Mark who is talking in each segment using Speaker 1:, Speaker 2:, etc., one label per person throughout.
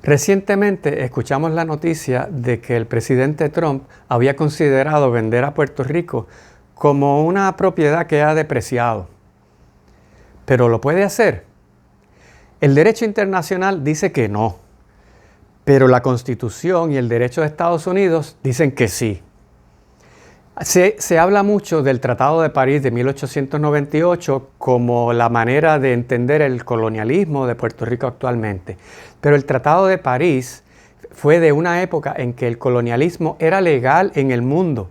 Speaker 1: Recientemente escuchamos la noticia de que el presidente Trump había considerado vender a Puerto Rico como una propiedad que ha depreciado. ¿Pero lo puede hacer? El derecho internacional dice que no, pero la Constitución y el derecho de Estados Unidos dicen que sí. Se habla mucho del Tratado de París de 1898 como la manera de entender el colonialismo de Puerto Rico actualmente. Pero el Tratado de París fue de una época en que el colonialismo era legal en el mundo.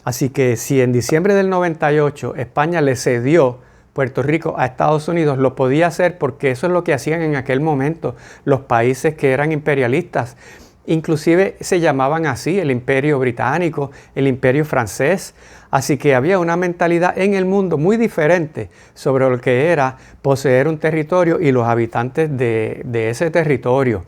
Speaker 1: Así que si en diciembre del 98 España le cedió Puerto Rico a Estados Unidos, lo podía hacer porque eso es lo que hacían en aquel momento los países que eran imperialistas. Inclusive se llamaban así, el Imperio Británico, el Imperio Francés. Así que había una mentalidad en el mundo muy diferente sobre lo que era poseer un territorio y los habitantes de ese territorio.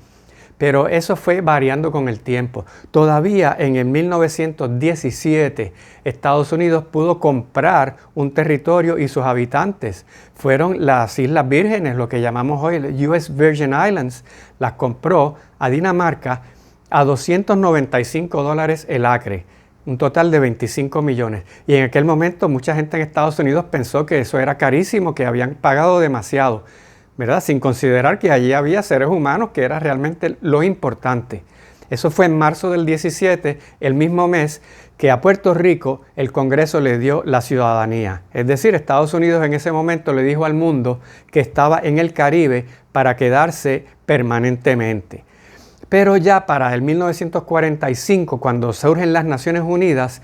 Speaker 1: Pero eso fue variando con el tiempo. Todavía en el 1917 Estados Unidos pudo comprar un territorio y sus habitantes. Fueron las Islas Vírgenes, lo que llamamos hoy US Virgin Islands, las compró a Dinamarca a $295 el acre, un total de 25 millones. Y en aquel momento mucha gente en Estados Unidos pensó que eso era carísimo, que habían pagado demasiado, ¿verdad? Sin considerar que allí había seres humanos, que era realmente lo importante. Eso fue en marzo del 17, el mismo mes que a Puerto Rico el Congreso le dio la ciudadanía. Es decir, Estados Unidos en ese momento le dijo al mundo que estaba en el Caribe para quedarse permanentemente. Pero ya para el 1945, cuando surgen las Naciones Unidas,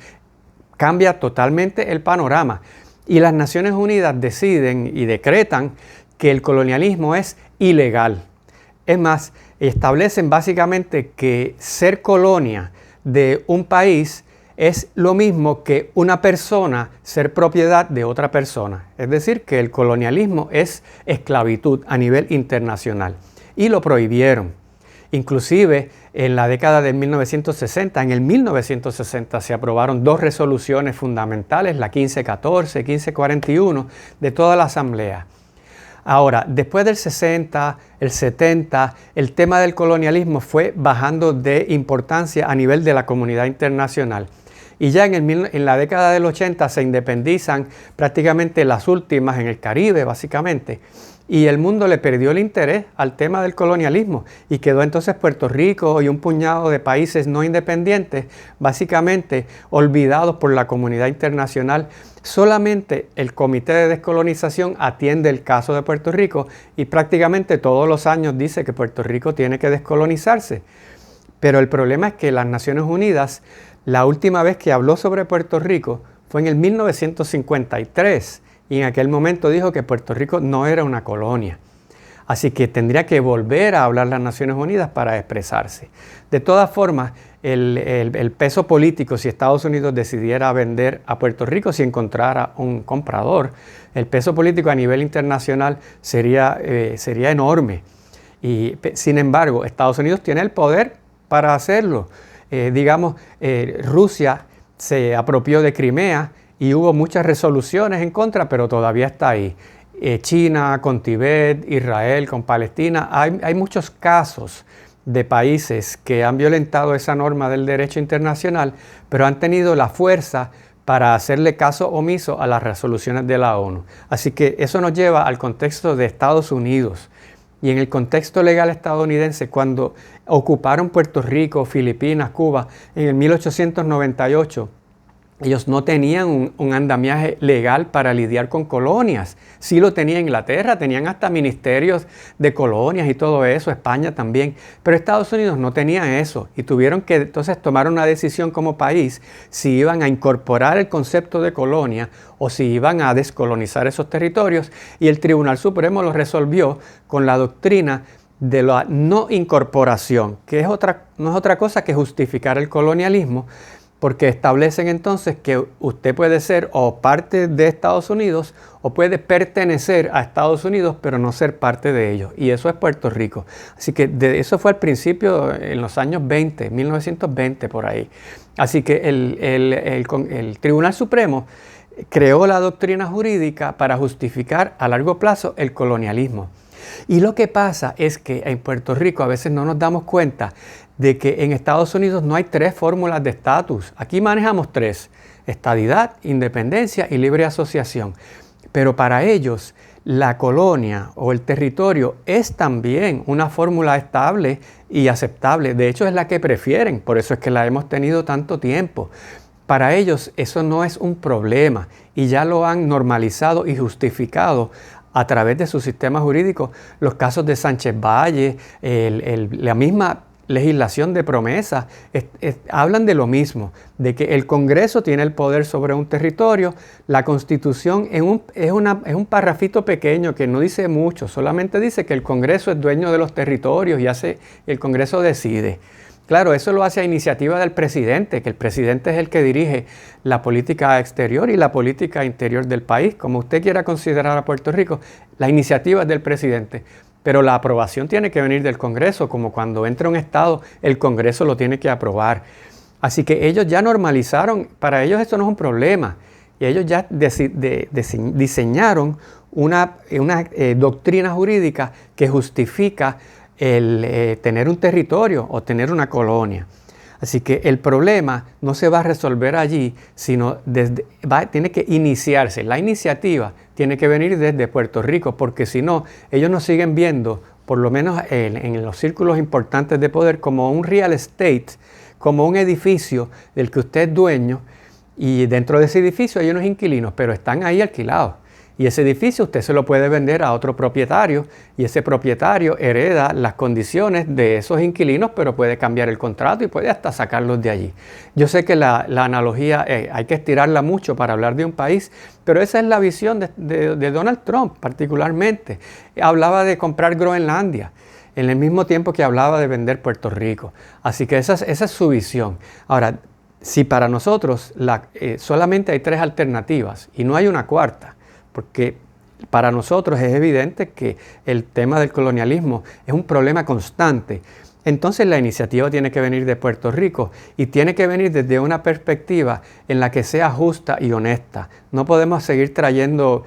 Speaker 1: cambia totalmente el panorama. Y las Naciones Unidas deciden y decretan que el colonialismo es ilegal. Es más, establecen básicamente que ser colonia de un país es lo mismo que una persona ser propiedad de otra persona. Es decir, que el colonialismo es esclavitud a nivel internacional. Y lo prohibieron. Inclusive en la década de 1960, en el 1960 se aprobaron dos resoluciones fundamentales, la 1514 y 1541 de toda la Asamblea. Ahora, después del 60, el 70, el tema del colonialismo fue bajando de importancia a nivel de la comunidad internacional. Y ya en la década del 80 se independizan prácticamente las últimas en el Caribe, básicamente. Y el mundo le perdió el interés al tema del colonialismo y quedó entonces Puerto Rico y un puñado de países no independientes básicamente olvidados por la comunidad internacional. Solamente el Comité de Descolonización atiende el caso de Puerto Rico y prácticamente todos los años dice que Puerto Rico tiene que descolonizarse. Pero el problema es que las Naciones Unidas, la última vez que habló sobre Puerto Rico fue en el 1953. Y en aquel momento dijo que Puerto Rico no era una colonia. Así que tendría que volver a hablar las Naciones Unidas para expresarse. De todas formas, el peso político, si Estados Unidos decidiera vender a Puerto Rico, si encontrara un comprador, el peso político a nivel internacional sería enorme. Y, sin embargo, Estados Unidos tiene el poder para hacerlo. Rusia se apropió de Crimea, y hubo muchas resoluciones en contra, pero todavía está ahí. China con Tibet, Israel con Palestina. Hay muchos casos de países que han violentado esa norma del derecho internacional, pero han tenido la fuerza para hacerle caso omiso a las resoluciones de la ONU. Así que eso nos lleva al contexto de Estados Unidos. Y en el contexto legal estadounidense, cuando ocuparon Puerto Rico, Filipinas, Cuba, en el 1898, ellos no tenían un andamiaje legal para lidiar con colonias. Sí lo tenía Inglaterra, tenían hasta ministerios de colonias y todo eso, España también. Pero Estados Unidos no tenía eso y tuvieron que entonces tomar una decisión como país si iban a incorporar el concepto de colonia o si iban a descolonizar esos territorios. Y el Tribunal Supremo lo resolvió con la doctrina de la no incorporación, que no es otra cosa que justificar el colonialismo, porque establecen entonces que usted puede ser o parte de Estados Unidos o puede pertenecer a Estados Unidos pero no ser parte de ellos. Y eso es Puerto Rico. Así que eso fue al principio, en los años 20, 1920 por ahí. Así que el Tribunal Supremo creó la doctrina jurídica para justificar a largo plazo el colonialismo. Y lo que pasa es que en Puerto Rico a veces no nos damos cuenta de que en Estados Unidos no hay 3 fórmulas de estatus. Aquí manejamos 3: estadidad, independencia y libre asociación. Pero para ellos la colonia o el territorio es también una fórmula estable y aceptable. De hecho, es la que prefieren, por eso es que la hemos tenido tanto tiempo. Para ellos eso no es un problema y ya lo han normalizado y justificado a través de su sistema jurídico. Los casos de Sánchez Valle, la misma legislación de promesa, hablan de lo mismo, de que el Congreso tiene el poder sobre un territorio. La Constitución es un parrafito pequeño que no dice mucho, solamente dice que el Congreso es dueño de los territorios y el Congreso decide. Claro, eso lo hace a iniciativa del presidente, que el presidente es el que dirige la política exterior y la política interior del país. Como usted quiera considerar a Puerto Rico, la iniciativa es del presidente, pero la aprobación tiene que venir del Congreso, como cuando entra un estado, el Congreso lo tiene que aprobar. Así que ellos ya normalizaron, para ellos esto no es un problema, y ellos ya diseñaron una doctrina jurídica que justifica el tener un territorio o tener una colonia. Así que el problema no se va a resolver allí, sino tiene que iniciarse. La iniciativa tiene que venir desde Puerto Rico, porque si no, ellos nos siguen viendo, por lo menos en los círculos importantes de poder, como un real estate, como un edificio del que usted es dueño, y dentro de ese edificio hay unos inquilinos, pero están ahí alquilados. Y ese edificio usted se lo puede vender a otro propietario y ese propietario hereda las condiciones de esos inquilinos, pero puede cambiar el contrato y puede hasta sacarlos de allí. Yo sé que la analogía hay que estirarla mucho para hablar de un país, pero esa es la visión de Donald Trump particularmente. Hablaba de comprar Groenlandia en el mismo tiempo que hablaba de vender Puerto Rico. Así que esa es su visión. Ahora, si para nosotros solamente hay 3 alternativas y no hay una cuarta, porque para nosotros es evidente que el tema del colonialismo es un problema constante. Entonces la iniciativa tiene que venir de Puerto Rico y tiene que venir desde una perspectiva en la que sea justa y honesta. No podemos seguir trayendo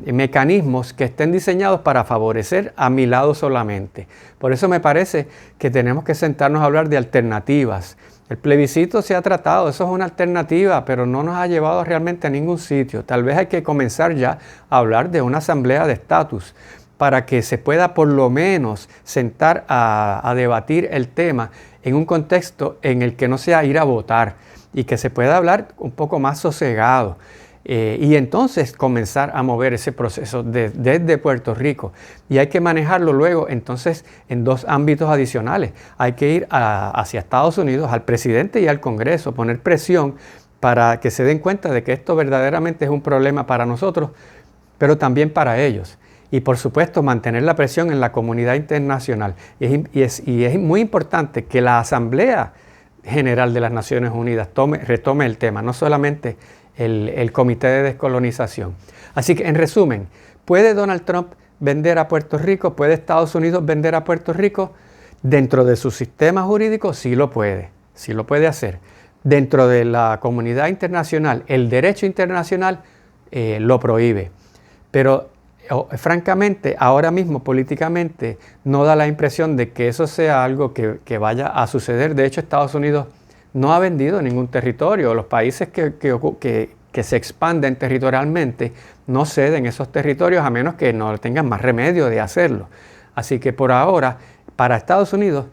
Speaker 1: mecanismos que estén diseñados para favorecer a mi lado solamente. Por eso me parece que tenemos que sentarnos a hablar de alternativas. El plebiscito se ha tratado, eso es una alternativa, pero no nos ha llevado realmente a ningún sitio. Tal vez hay que comenzar ya a hablar de una asamblea de estatus para que se pueda por lo menos sentar a debatir el tema en un contexto en el que no sea ir a votar y que se pueda hablar un poco más sosegado. Y entonces comenzar a mover ese proceso desde Puerto Rico. Y hay que manejarlo luego entonces en 2 ámbitos adicionales. Hay que ir hacia Estados Unidos, al presidente y al Congreso, poner presión para que se den cuenta de que esto verdaderamente es un problema para nosotros, pero también para ellos. Y por supuesto mantener la presión en la comunidad internacional. Y es muy importante que la Asamblea General de las Naciones Unidas retome el tema, no solamente el Comité de Descolonización. Así que en resumen, ¿puede Donald Trump vender a Puerto Rico? ¿Puede Estados Unidos vender a Puerto Rico? Dentro de su sistema jurídico sí lo puede hacer. Dentro de la comunidad internacional, el derecho internacional lo prohíbe. Pero francamente, ahora mismo políticamente no da la impresión de que eso sea algo que vaya a suceder. De hecho, Estados Unidos no ha vendido ningún territorio. Los países que se expanden territorialmente no ceden esos territorios a menos que no tengan más remedio de hacerlo. Así que por ahora, para Estados Unidos,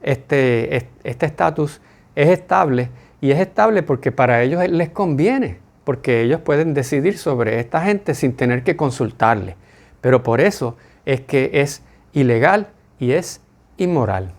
Speaker 1: este estatus es estable, y es estable porque para ellos les conviene, porque ellos pueden decidir sobre esta gente sin tener que consultarle. Pero por eso es que es ilegal y es inmoral.